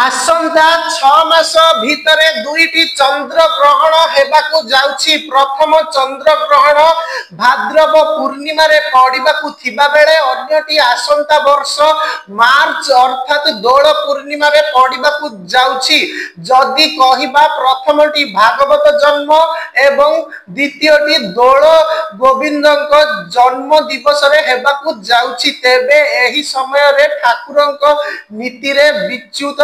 आसंता 6 मास भितरे दुईटी चंद्र ग्रहण हेबाकु जाउछि। प्रथम चंद्र ग्रहण भाद्रव पूर्णिमा रे पड़िबाकु थिबा बेले अन्यटी आसंता वर्ष मार्च अर्थात दोल पूर्णिमा रे पड़िबाकु जाउछि। जदि कहिबा प्रथमटी भागवत जन्म एवं द्वितीयटी दोल गोविंदक जन्म दिवस रे हेबाकु जाउछि। तेबे एही समय रे ठाकुरक नीति रे विच्युत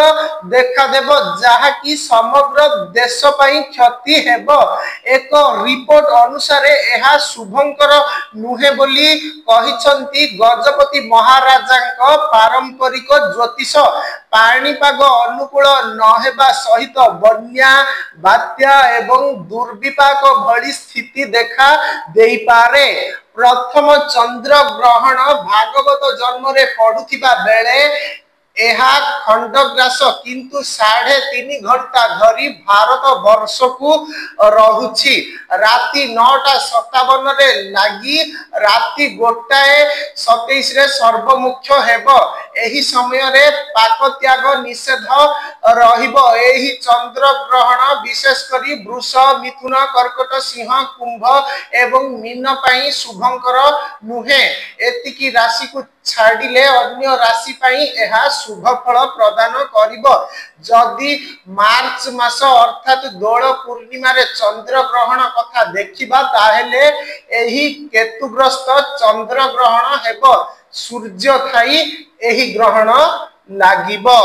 देखा देव जहा कि समग्र देश पई क्षति हेबो। एक रिपोर्ट अनुसार यह शुभंकर नुहे बोली कहिसंती गजपति महाराजांक पारंपरिक ज्योतिष। पाणीपाग अनुकूल नहेबा सहित बन्या बात्या एवं दुर्विपाक भली स्थिति देखा देई पारे। प्रथम चंद्र ग्रहण भागवत जन्म रे पड़ुथिबा बेले एहा खंडग्रास किंतु 3.5 घंटा धरी भारत वर्ष को रहुछि। राति 9:57 रे लागी राति 1:27 रे सर्वमुख्य हेबो। एही समय रे पाक त्याग निषेध रहिबो। एही चंद्र ग्रहण विशेष करी वृष मिथुन कर्कट सिंह कुंभ एवं मीन पई शुभंकर नुहे। एतिकी राशि को छाड़िले अन्य राशि पई एहा शुभ फल प्रदान करिबो। जदि मार्च मास अर्थात दोल पूर्णिमा रे चंद्र ग्रहण कथा देखिबा ताहेले एही केतुग्रस्त चंद्र ग्रहण हेबो। सूर्य थाई एही ग्रहण लागिबो।